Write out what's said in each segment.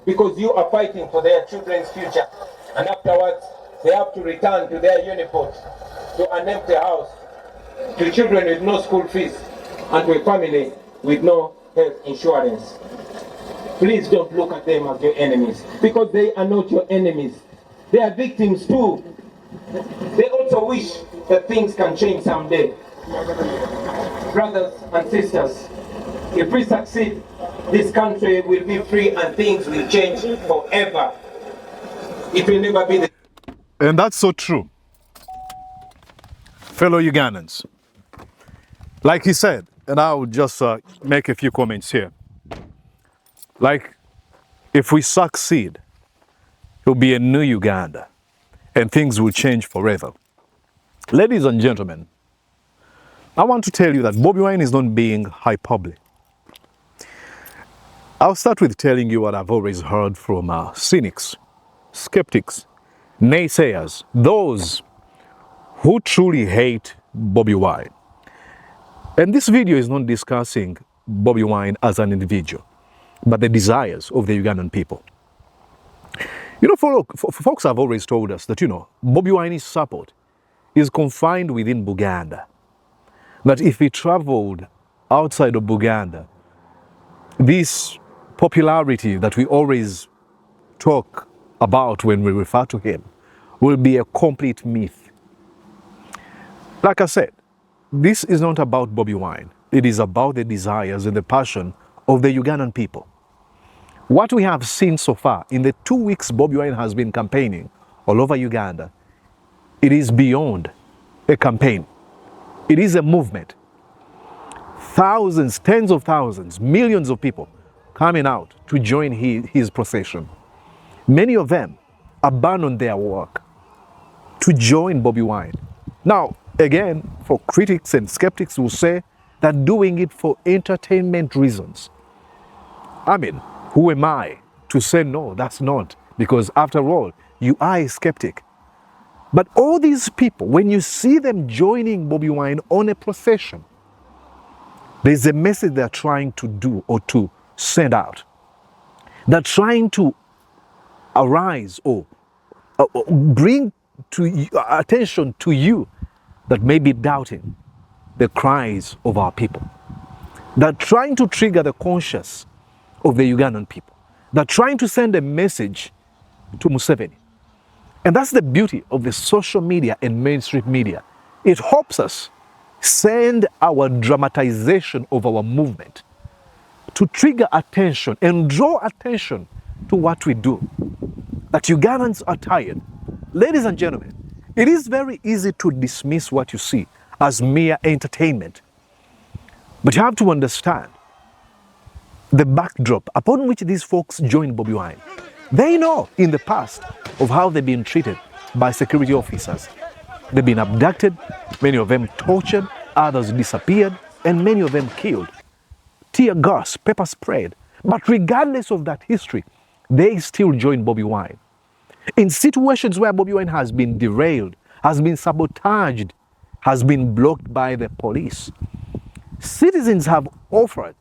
because you are fighting for their children's future. And afterwards, they have to return to their uniport, to an empty house, to children with no school fees, and to a family with no health insurance. Please don't look at them as your enemies, because they are not your enemies. They are victims too. They also wish that things can change someday. Brothers and sisters, if we succeed, this country will be free and things will change forever. It will never be the... And that's so true. Fellow Ugandans, like he said, and I will just make a few comments here. Like, if we succeed, it will be a new Uganda and things will change forever. Ladies and gentlemen, I want to tell you that Bobi Wine is not being hyperbole. I'll start with telling you what I've always heard from cynics, skeptics, naysayers, those who truly hate Bobi Wine. And this video is not discussing Bobi Wine as an individual, but the desires of the Ugandan people. You know, folks have always told us that, Bobi Wine's support is confined within Buganda. That if he traveled outside of Buganda, this popularity that we always talk about when we refer to him will be a complete myth. Like I said, this is not about Bobi Wine. It is about the desires and the passion of the Ugandan people. What we have seen so far in the 2 weeks Bobi Wine has been campaigning all over Uganda, it is beyond a campaign. It is a movement. Thousands, tens of thousands, millions of people coming out to join his procession. Many of them abandoned their work to join Bobi Wine. Now, again, for critics and skeptics who say that doing it for entertainment reasons. I mean, who am I to say no, that's not? Because after all, you are a skeptic. But all these people, when you see them joining Bobi Wine on a procession, there's a message they're trying to do or to send out. They're trying to arise or bring to attention to you that may be doubting the cries of our people. They're trying to trigger the conscience of the Ugandan people. They're trying to send a message to Museveni. And that's the beauty of the social media and mainstream media. It helps us send our dramatization of our movement to trigger attention and draw attention to what we do. That Ugandans are tired. Ladies and gentlemen, it is very easy to dismiss what you see as mere entertainment. But you have to understand the backdrop upon which these folks joined Bobi Wine. They know in the past of how they've been treated by security officers. They've been abducted, many of them tortured, others disappeared, and many of them killed. Tear gas, pepper sprayed. But regardless of that history, they still join Bobi Wine. In situations where Bobi Wine has been derailed, has been sabotaged, has been blocked by the police, citizens have offered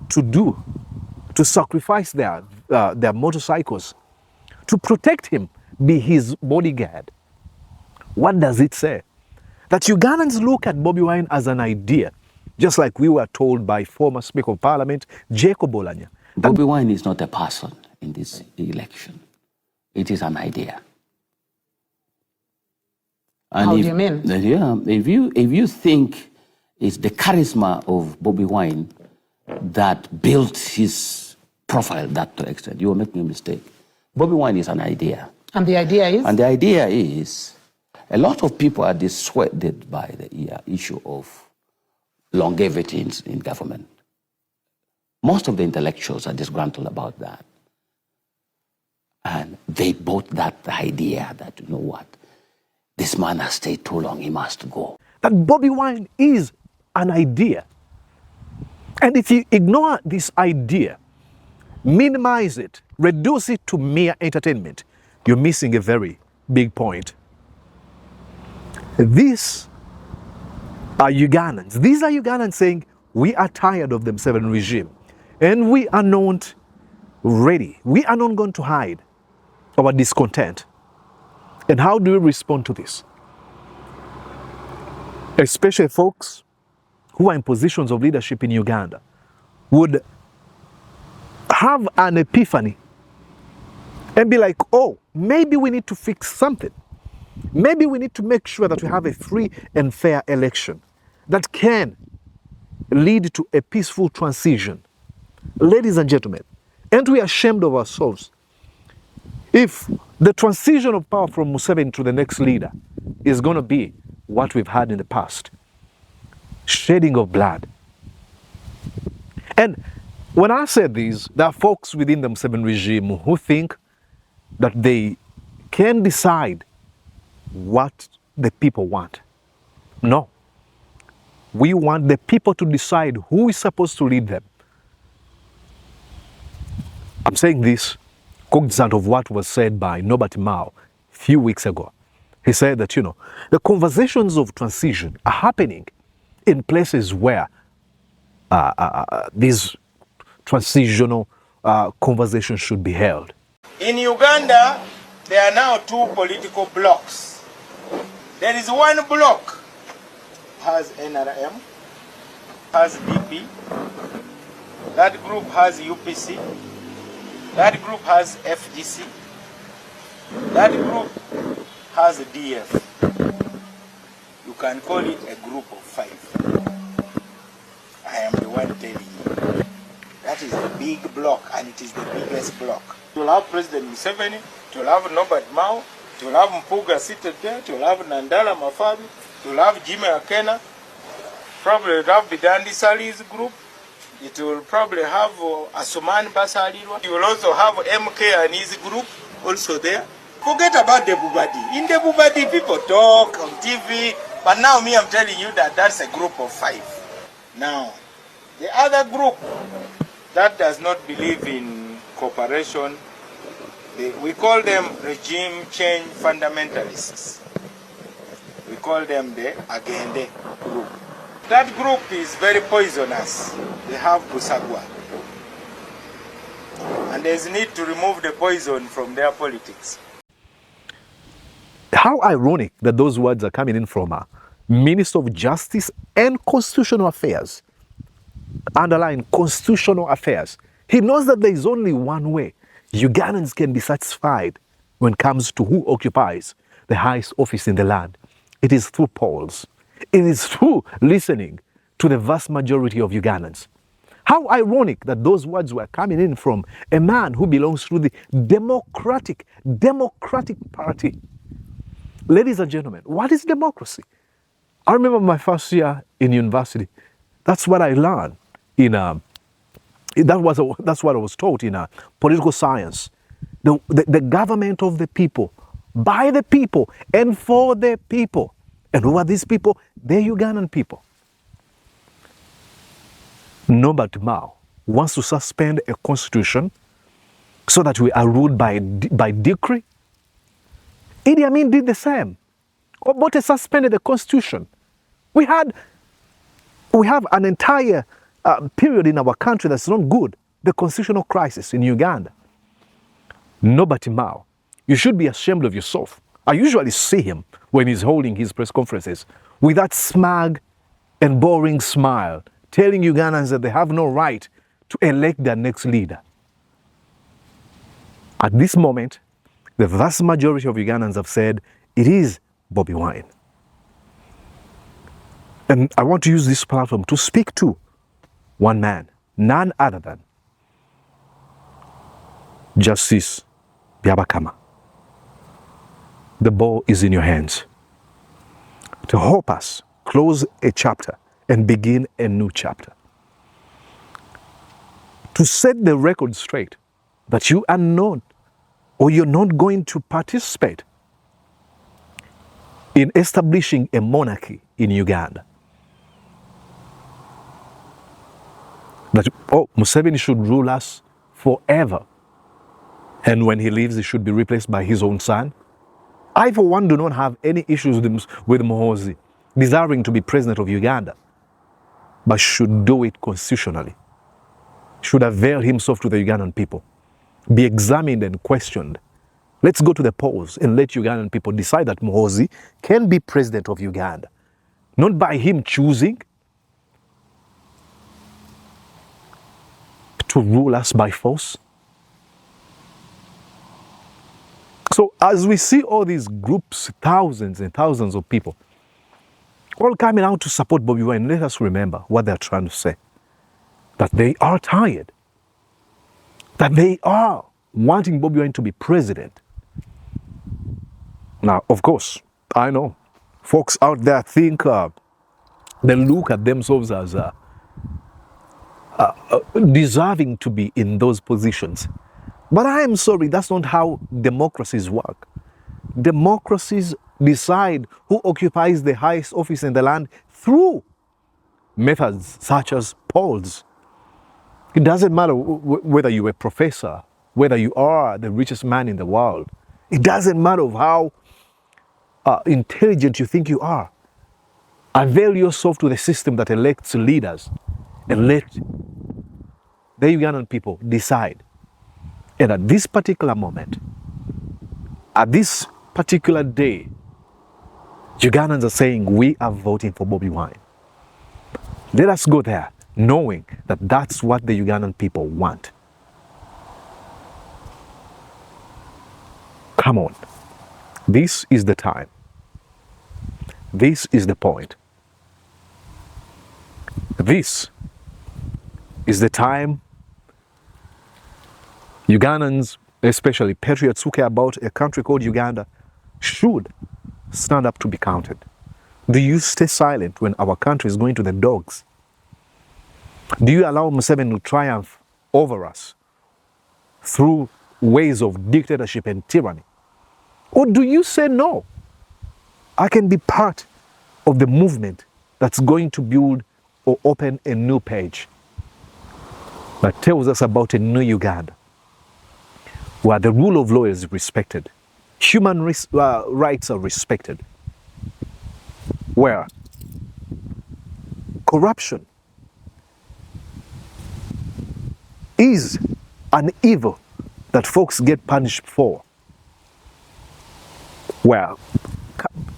to sacrifice their motorcycles, to protect him, be his bodyguard. What does it say? That Ugandans look at Bobi Wine as an idea, just like we were told by former Speaker of Parliament, Jacob Oulanyah. Bobi Wine is not a person in this election. It is an idea. And How do you mean? Yeah, if you think it's the charisma of Bobi Wine that built his profile that to extent, you are making a mistake. Bobi Wine is an idea. And the idea is? And the idea is, a lot of people are dissuaded by the issue of longevity in government. Most of the intellectuals are disgruntled about that. And they bought that idea that, you know what, this man has stayed too long, he must go. That Bobi Wine is an idea. And if you ignore this idea, minimize it, reduce it to mere entertainment, you're missing a very big point. These are Ugandans. These are Ugandans saying, we are tired of the Museveni regime. And we are not ready. We are not going to hide our discontent. And how do we respond to this? Especially folks who are in positions of leadership in Uganda would have an epiphany and be like, oh, maybe we need to fix something. Maybe we need to make sure that we have a free and fair election that can lead to a peaceful transition. Ladies and gentlemen, aren't we ashamed of ourselves if the transition of power from Museveni to the next leader is going to be what we've had in the past? Shedding of blood. And when I say this, there are folks within the Museveni regime who think that they can decide what the people want. No. We want the people to decide who is supposed to lead them. I'm saying this cognizant of what was said by Norbert Mao a few weeks ago. He said that, the conversations of transition are happening in places where these transitional conversations should be held. In Uganda, there are now two political blocks. There is one block has NRM, has DP, that group has UPC, that group has FDC, that group has DF. You can call it a group of 5. I am the one telling you. That is the big block, and it is the biggest block. You will have President Museveni, you will have Norbert Mao, you will have Mpuga seated there, you will have Nandala Mafabi, you will have Jimmy Akena, probably have Bidandi Sali's group, it will probably have Asuman Basalirwa, you will also have MK and his group also there. Forget about the Bubadi. In the Bubadi, people talk on TV, but now me, I'm telling you that that's a group of 5. Now, the other group that does not believe in cooperation, we call them regime change fundamentalists. We call them the Agende group. That group is very poisonous. They have Busagwa. And there's need to remove the poison from their politics. How ironic that those words are coming in from a Minister of Justice and Constitutional Affairs. Underline constitutional affairs. He knows that there is only one way Ugandans can be satisfied when it comes to who occupies the highest office in the land. It is through polls. It is through listening to the vast majority of Ugandans. How ironic that those words were coming in from a man who belongs to the Democratic Party. Ladies and gentlemen, what is democracy? I remember my first year in university. That's what I learned that's what I was taught in political science. The government of the people, by the people, and for the people. And who are these people? They're Ugandan people. Norbert Mao wants to suspend a constitution so that we are ruled by decree. Idi Amin did the same. Obote suspended the constitution. We have an entire period in our country that's not good. The constitutional crisis in Uganda. Norbert Mao, you should be ashamed of yourself. I usually see him when he's holding his press conferences with that smug and boring smile, telling Ugandans that they have no right to elect their next leader. At this moment, the vast majority of Ugandans have said it is Bobi Wine. And I want to use this platform to speak to one man, none other than Justice Byabakama. The ball is in your hands to help us close a chapter and begin a new chapter. To set the record straight that you are not, or you're not going to participate in establishing a monarchy in Uganda. That, Museveni should rule us forever. And when he leaves, he should be replaced by his own son. I, for one, do not have any issues with Muhoozi desiring to be president of Uganda, but should do it constitutionally. Should avail himself to the Ugandan people. be examined and questioned. Let's go to the polls and let Ugandan people decide that Muhoozi can be president of Uganda. Not by him choosing to rule us by force. So as we see all these groups, thousands and thousands of people, all coming out to support Bobi Wine, let us remember what they're trying to say. That they are tired. That they are wanting Bobi Wine to be president. Now, of course, I know folks out there think they look at themselves as deserving to be in those positions. But I am sorry, that's not how democracies work. Democracies decide who occupies the highest office in the land through methods such as polls. It doesn't matter whether you're a professor, whether you are the richest man in the world. It doesn't matter how intelligent you think you are. Avail yourself to the system that elects leaders and let the Ugandan people decide. And at this particular moment, at this particular day, Ugandans are saying we are voting for Bobi Wine. Let us go there knowing that that's what the Ugandan people want. Come on. This is the time. This is the point. This is the time Ugandans, especially patriots who care about a country called Uganda, should stand up to be counted. Do you stay silent when our country is going to the dogs? Do you allow Museveni to triumph over us through ways of dictatorship and tyranny? Or do you say no? I can be part of the movement that's going to build or open a new page that tells us about a new Uganda, where the rule of law is respected, human rights are respected, where corruption is an evil that folks get punished for, where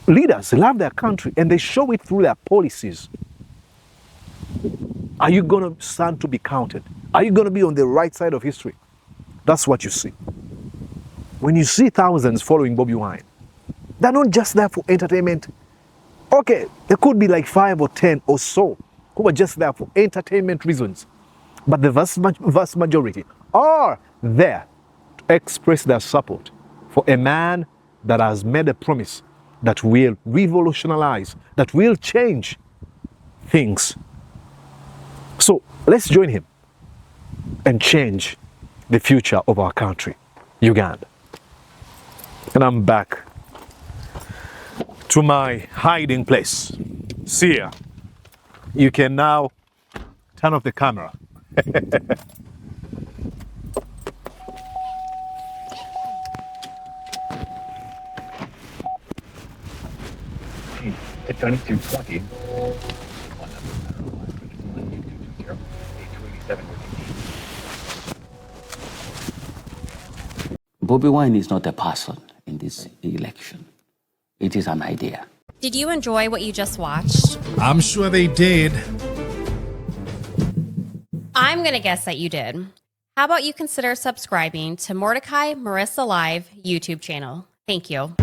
leaders love their country and they show it through their policies. Are you going to stand to be counted? Are you going to be on the right side of history? That's what you see. When you see thousands following Bobi Wine, they're not just there for entertainment. Okay, there could be like 5 or 10 or so who are just there for entertainment reasons. But the vast majority are there to express their support for a man that has made a promise that will revolutionize, that will change things. So let's join him and change the future of our country, Uganda. And I'm back to my hiding place. See ya. You can now turn off the camera. At 2220. Bobi Wine is not a person in this election. It is an idea. Did you enjoy what you just watched? I'm sure they did. I'm going to guess that you did. How about you consider subscribing to Mordecai Marissa Live YouTube channel? Thank you.